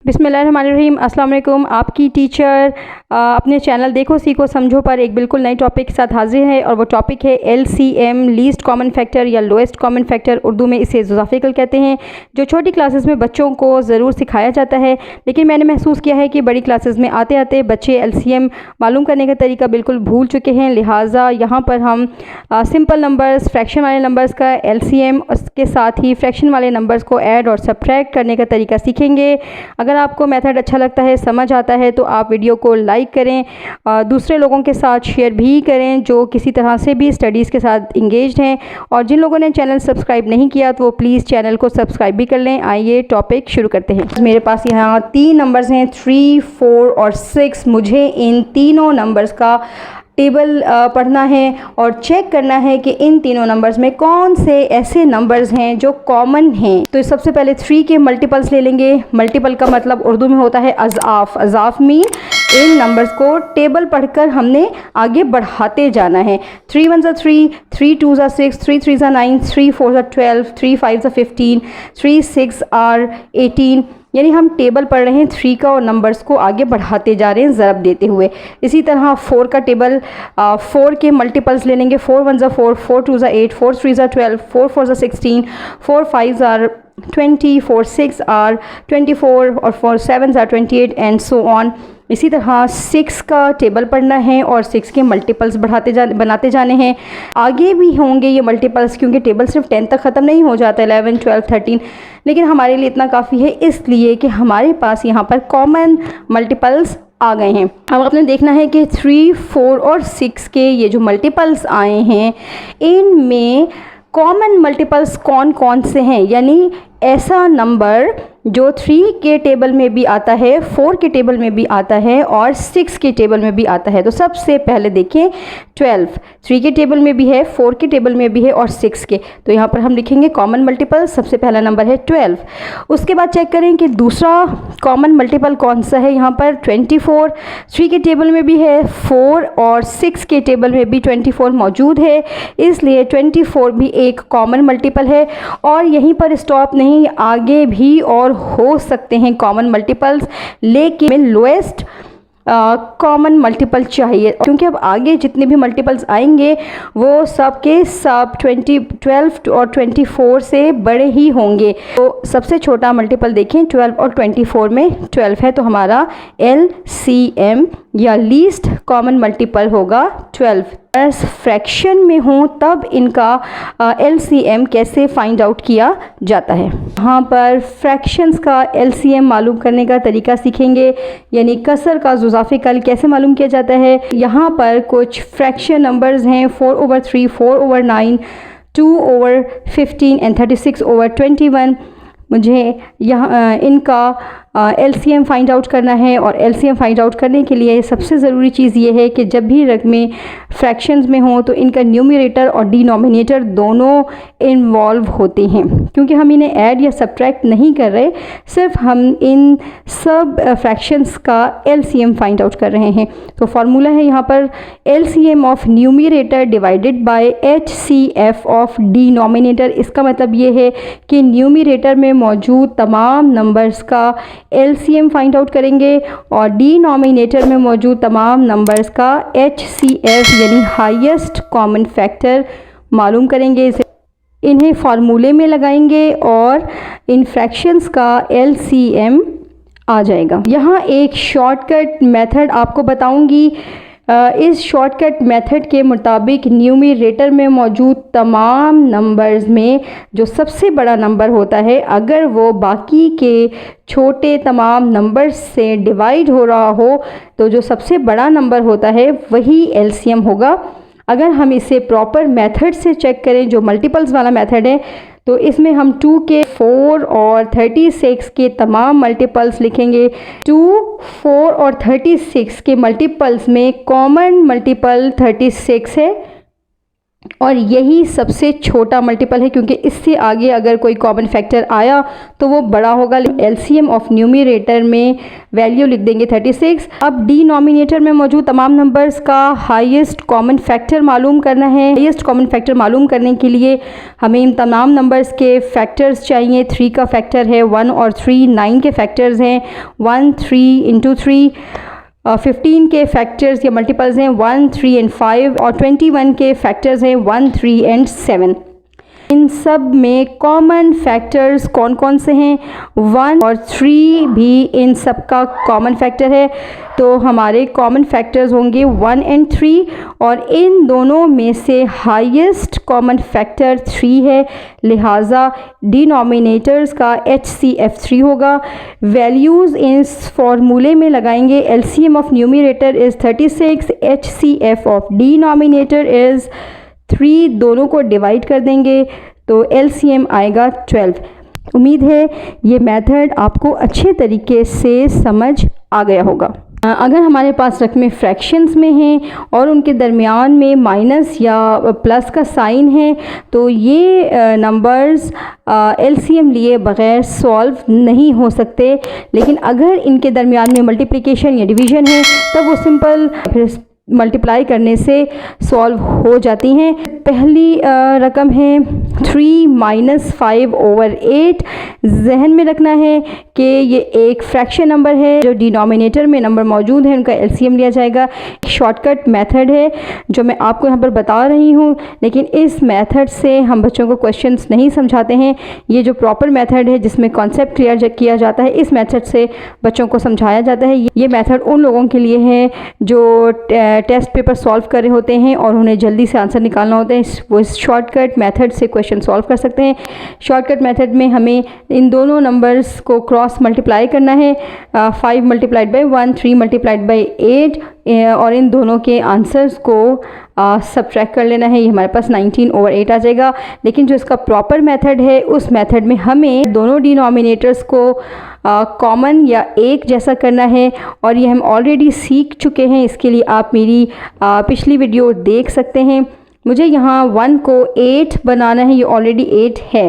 बिस्मिल्लाहिर्रहमानिर्रहीम। अस्सलाम वालेकुम। आपकी टीचर अपने चैनल देखो सीखो समझो पर एक बिल्कुल नई टॉपिक के साथ हाजिर है और वो टॉपिक है LCM, लीस्ट कॉमन फैक्टर या लोएस्ट कॉमन फैक्टर। उर्दू में इसे ज़ुज़ाफ़िकल कहते हैं, जो छोटी क्लासेस में बच्चों को ज़रूर सिखाया जाता है। लेकिन मैंने महसूस किया है कि बड़ी क्लासेस में आते आते बच्चे LCM मालूम करने का तरीका बिल्कुल भूल चुके हैं। लिहाजा यहाँ पर हम सिंपल नंबर्स, फ्रैक्शन वाले नंबर्स का LCM, उसके साथ ही फ्रैक्शन वाले नंबर्स को ऐड और सब्ट्रैक्ट करने का तरीका सीखेंगे। अगर आपको मेथड अच्छा लगता है, समझ आता है, तो आप वीडियो को लाइक करें, दूसरे लोगों के साथ शेयर भी करें जो किसी तरह से भी स्टडीज़ के साथ इंगेज्ड हैं। और जिन लोगों ने चैनल सब्सक्राइब नहीं किया तो वो प्लीज़ चैनल को सब्सक्राइब भी कर लें। आइए टॉपिक शुरू करते हैं। मेरे पास यहाँ 3 नंबर्स हैं, 3, 4 और 6। मुझे इन तीनों नंबर्स का टेबल पढ़ना है और चेक करना है कि इन तीनों नंबर्स में कौन से ऐसे नंबर्स हैं जो कॉमन हैं। तो सबसे पहले 3 के मल्टीपल्स ले लेंगे। मल्टीपल का मतलब उर्दू में होता है अज़ाफ़। अज़ाफ़ मीन इन नंबर्स को टेबल पढ़कर हमने आगे बढ़ाते जाना है। 3 1 ज़ा 3, 3 2 ज़ा 6, 3 3 ज़ा 9, 3 4 ज़ा 12, 3 5 ज़ा 15, 3 6 आर 18। यानी हम टेबल पढ़ रहे हैं 3 का और नंबर्स को आगे बढ़ाते जा रहे हैं ज़रब देते हुए। इसी तरह 4 का टेबल, 4 के मल्टीपल्स ले लेंगे। 4 1 ज़ा 4, 4 2 ज़ा 8, 4 3 ज़ा 12, 4 4 ज़ा 16, 4 5 ज़ा 20, 4 6 आर 24 और 4 7 ज़ा 28 एंड सो ऑन। इसी तरह 6 का टेबल पढ़ना है और 6 के मल्टीपल्स बनाते जाने हैं। आगे भी होंगे ये मल्टीपल्स क्योंकि टेबल सिर्फ 10 तक ख़त्म नहीं हो जाता, 11 12 13, लेकिन हमारे लिए इतना काफ़ी है इसलिए कि हमारे पास यहाँ पर कॉमन मल्टीपल्स आ गए हैं। अब आपने देखना है कि 3, 4 और 6 के ये जो मल्टीपल्स आए हैं इनमें कॉमन मल्टीपल्स कौन कौन से हैं, यानी ऐसा नंबर जो 3 के टेबल में भी आता है, 4 के टेबल में भी आता है और 6 के टेबल में भी आता है। तो सबसे पहले देखें 12 3 के टेबल में भी है, 4 के टेबल में भी है और 6 के। तो यहाँ पर हम लिखेंगे कॉमन मल्टीपल, सबसे पहला नंबर है 12। उसके बाद चेक करें कि दूसरा कॉमन मल्टीपल कौन सा है। यहाँ पर 24 3 के टेबल में भी है, 4 और 6 के टेबल में भी 24 मौजूद है, इसलिए 24 भी एक कॉमन मल्टीपल है। और यहीं पर स्टॉप नहीं, आगे भी और हो सकते हैं कॉमन मल्टीपल्स, लेकिन लोएस्ट कॉमन मल्टीपल चाहिए क्योंकि अब आगे जितने भी मल्टीपल्स आएंगे वो सब के सब 12 और 24 से बड़े ही होंगे। तो सबसे छोटा मल्टीपल देखें 12 और 24 में 12 है, तो हमारा LCM या लीस्ट कॉमन मल्टीपल होगा 12। फ्रैक्शन में हो तब इनका LCM कैसे फाइंड आउट किया जाता है। यहाँ पर फ्रैक्शंस का LCM मालूम करने का तरीका सीखेंगे, यानी कसर का ज़ुज़ाफ़िकल कैसे मालूम किया जाता है। यहाँ पर कुछ फ्रैक्शन नंबर्स हैं 4/3, 4/9, 2/15 एंड 36/21। मुझे यहाँ इनका LCM फाइंड आउट करना है और LCM फाइंड आउट करने के लिए सबसे ज़रूरी चीज़ ये है कि जब भी रकमें फ्रैक्शंस में हों तो इनका न्यूमरेटर और डिनोमिनेटर दोनों इन्वॉल्व होते हैं। क्योंकि हम इन्हें ऐड या सब्ट्रैक्ट नहीं कर रहे, सिर्फ हम इन सब फ्रैक्शंस का LCM फाइंड आउट कर रहे हैं। तो फार्मूला है यहाँ पर LCM of numerator divided by HCF of denominator. इसका मतलब ये है कि न्यूमरेटर में मौजूद तमाम नंबर्स का LCM फाइंड आउट करेंगे और डिनोमिनेटर में मौजूद तमाम नंबर्स का HCF यानी हाईएस्ट कॉमन फैक्टर मालूम करेंगे। इन्हें फार्मूले में लगाएंगे और इन फ्रैक्शंस का LCM आ जाएगा। यहाँ एक शॉर्टकट मेथड आपको बताऊंगी। इस शॉर्टकट मेथड के मुताबिक न्यूमरेटर में मौजूद तमाम नंबर्स में जो सबसे बड़ा नंबर होता है, अगर वो बाकी के छोटे तमाम नंबर्स से डिवाइड हो रहा हो तो जो सबसे बड़ा नंबर होता है वही LCM होगा। अगर हम इसे प्रॉपर मेथड से चेक करें, जो मल्टीपल्स वाला मेथड है, तो इसमें हम 2 के 4 और 36 के तमाम मल्टीपल्स लिखेंगे। 2, 4 और 36 के मल्टीपल्स में कॉमन मल्टीपल 36 है और यही सबसे छोटा मल्टीपल है, क्योंकि इससे आगे अगर कोई कॉमन फैक्टर आया तो वो बड़ा होगा। एलसीएम ऑफ न्यूमरेटर में वैल्यू लिख देंगे 36। अब डिनोमिनेटर में मौजूद तमाम नंबर्स का हाईएस्ट कॉमन फैक्टर मालूम करना है। हाईएस्ट कॉमन फैक्टर मालूम करने के लिए हमें इन तमाम नंबर्स के फैक्टर्स चाहिए। 3 का फैक्टर है 1 और 3, 9 के फैक्टर्स हैं 1, 3 इंटू 3, 15 के फैक्टर्स या मल्टीपल्स हैं 1, 3 एंड 5, और 21 के फैक्टर्स हैं 1, 3 एंड 7। इन सब में कॉमन फैक्टर्स कौन कौन से हैं? 1 और 3 भी इन सब का कॉमन फैक्टर है, तो हमारे कॉमन फैक्टर्स होंगे 1 एंड 3, और इन दोनों में से हाईएस्ट कॉमन फैक्टर 3 है, लिहाजा डिनोमिनेटर्स का HCF 3 होगा। वैल्यूज़ इस फॉर्मूले में लगाएंगे। LCM of numerator is 36, HCF of denominator is 3, दोनों को डिवाइड कर देंगे तो एलसीएम आएगा 12। उम्मीद है ये मेथड आपको अच्छे तरीके से समझ आ गया होगा। अगर हमारे पास रकमें फ्रैक्शंस में हैं और उनके दरमियान में माइनस या प्लस का साइन है तो ये नंबर्स एलसीएम लिए बग़ैर सॉल्व नहीं हो सकते, लेकिन अगर इनके दरमियान में मल्टीप्लिकेशन या डिवीज़न है तब वो सिंपल फिर मल्टीप्लाई करने से सॉल्व हो जाती हैं। पहली रकम है 3 - 5 ओवर 8। जहन में रखना है कि ये एक फ्रैक्शन नंबर है, जो डिनोमिनेटर में नंबर मौजूद है उनका एलसीएम लिया जाएगा। शॉर्टकट मेथड है जो मैं आपको यहाँ पर बता रही हूँ, लेकिन इस मेथड से हम बच्चों को क्वेश्चंस नहीं समझाते हैं। ये जो प्रॉपर मेथड है जिसमें कॉन्सेप्ट क्लियर किया जाता है, इस मेथड से बच्चों को समझाया जाता है। ये मेथड उन लोगों के लिए है जो टेस्ट पेपर सॉल्व कर रहे होते हैं और उन्हें जल्दी से आंसर निकालना होता है, वो इस शॉर्टकट मेथड से क्वेश्चन सॉल्व कर सकते हैं। शॉर्टकट मेथड में हमें इन दोनों नंबर्स को क्रॉस मल्टीप्लाई करना है, 5 × 1, 3 × 8, और इन दोनों के आंसर्स को सब्ट्रैक्ट कर लेना है। ये हमारे पास 19 ओवर 8 आ जाएगा। लेकिन जो इसका प्रॉपर मेथड है उस मेथड में हमें दोनों डिनोमिनेटर्स को कॉमन या एक जैसा करना है, और ये हम ऑलरेडी सीख चुके हैं। इसके लिए आप मेरी पिछली वीडियो देख सकते हैं। मुझे यहाँ 1 को 8 बनाना है, ये ऑलरेडी 8 है।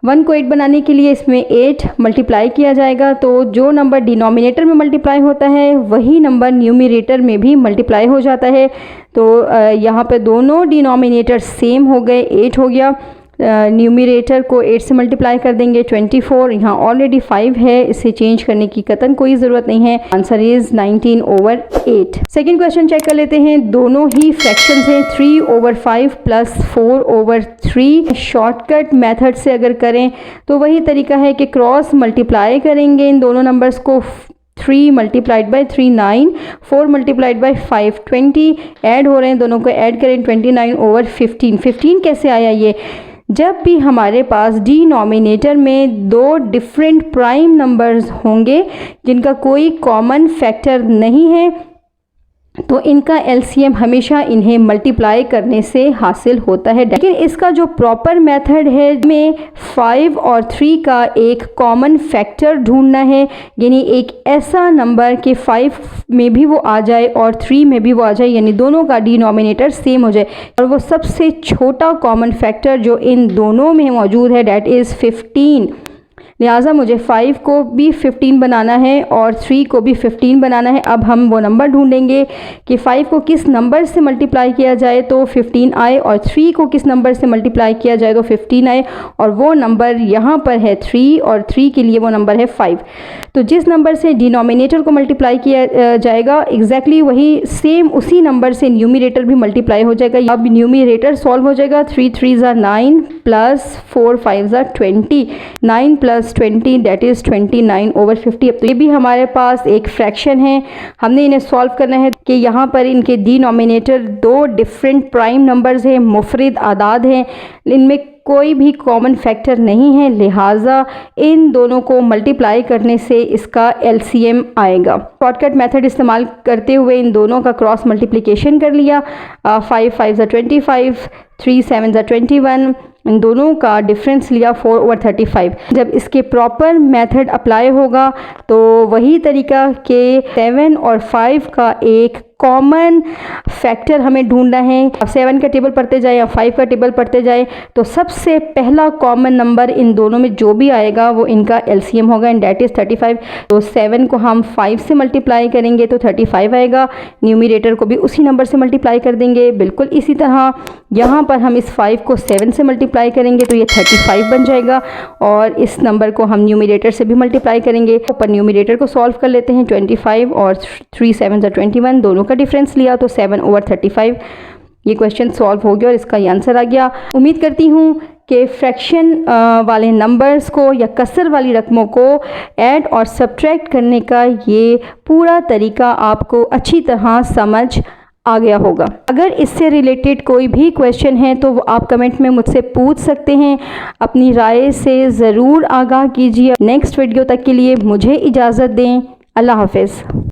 1 को 8 बनाने के लिए इसमें 8 मल्टीप्लाई किया जाएगा, तो जो नंबर डिनोमिनेटर में मल्टीप्लाई होता है वही नंबर न्यूमरेटर में भी मल्टीप्लाई हो जाता है। तो यहाँ पे दोनों डिनोमिनेटर सेम हो गए, 8 हो गया। न्यूमरेटर को 8 से मल्टीप्लाई कर देंगे 24, यहाँ ऑलरेडी 5 है, इसे चेंज करने की कतन कोई ज़रूरत नहीं है। Answer is 19 over 8। Second question check कर लेते हैं। दोनों ही फ्रैक्शंस हैं, 3 over 5 plus 4 over 3। Shortcut method से अगर करें तो वही तरीका है कि क्रॉस मल्टीप्लाई करेंगे इन दोनों नंबर्स को। 3 × 3 9, 4 × 5 20, ऐड हो रहे हैं, दोनों को ऐड करें 29 ओवर 15। 15 कैसे आया? ये जब भी हमारे पास डिनोमिनेटर में दो डिफरेंट प्राइम नंबर्स होंगे जिनका कोई कॉमन फैक्टर नहीं है तो इनका एलसीएम हमेशा इन्हें मल्टीप्लाई करने से हासिल होता है। लेकिन इसका जो प्रॉपर मेथड है में 5 और 3 का एक कॉमन फैक्टर ढूंढना है, यानी एक ऐसा नंबर कि 5 में भी वो आ जाए और 3 में भी वो आ जाए, यानी दोनों का डिनोमिनेटर सेम हो जाए, और वो सबसे छोटा कॉमन फैक्टर जो इन दोनों में मौजूद है डैट इज़ 15। लिहाजा मुझे 5 को भी 15 बनाना है और 3 को भी 15 बनाना है। अब हम वो नंबर ढूंढेंगे कि 5 को किस नंबर से मल्टीप्लाई किया जाए तो 15 आए, और 3 को किस नंबर से मल्टीप्लाई किया जाए तो 15 आए, और वो नंबर यहाँ पर है 3 और 3 के लिए वो नंबर है 5। तो जिस नंबर से डिनोमिनेटर को मल्टीप्लाई किया जाएगा एग्जैक्टली वही सेम उसी नंबर से न्यूमरेटर भी मल्टीप्लाई हो जाएगा। अब न्यूमरेटर सॉल्व हो जाएगा। 3 3 = 9 प्लस 4 5 = 20, 9 + 20 दैट इज़ 29 ओवर 50। अब तो ये भी हमारे पास एक फ्रैक्शन है, हमने इन्हें सॉल्व करना है कि यहाँ पर इनके डिनोमिनेटर दो डिफरेंट प्राइम नंबर्स हैं, मुफरिद आदाद हैं, इनमें कोई भी कॉमन फैक्टर नहीं है, लिहाजा इन दोनों को मल्टीप्लाई करने से इसका एलसीएम आएगा। शॉर्टकट मेथड इस्तेमाल करते हुए इन दोनों का क्रॉस मल्टीप्लिकेशन कर लिया। 5 5 = 25, 3 7 = 21, इन दोनों का डिफरेंस लिया 4 ओवर 35। जब इसके प्रॉपर मेथड अप्लाई होगा तो वही तरीका के 7 और 5 का एक कॉमन फैक्टर हमें ढूंढना है। 7 का टेबल पढ़ते जाए या 5 का टेबल पढ़ते जाए तो सबसे पहला कॉमन नंबर इन दोनों में जो भी आएगा वो इनका LCM होगा, एंड डैट इज़ 35। तो 7 को हम 5 से मल्टीप्लाई करेंगे तो 35 आएगा। न्यूमरेटर को भी उसी नंबर से मल्टीप्लाई कर देंगे। बिल्कुल इसी तरह यहाँ पर हम इस 5 को 7 से मल्टीप्लाई करेंगे तो ये 35 बन जाएगा, और इस नंबर को हम न्यूमरेटर से भी मल्टीप्लाई करेंगे। पर न्यूमरेटर को सॉल्व कर लेते हैं। 25 और 3 7 21, दोनों का डिफरेंस लिया तो 7/35। ये क्वेश्चन सॉल्व हो गया और इसका ये आंसर आ गया। उम्मीद करती हूँ कि फ्रैक्शन वाले नंबर्स को या कसर वाली रकमों को ऐड और सब्ट्रैक्ट करने का ये पूरा तरीका आपको अच्छी तरह समझ आ गया होगा। अगर इससे रिलेटेड कोई भी क्वेश्चन है तो वो आप कमेंट में मुझसे पूछ सकते हैं। अपनी राय से ज़रूर आगाह कीजिए। नेक्स्ट वीडियो तक के लिए मुझे इजाज़त दें। अल्लाह हाफ़िज़।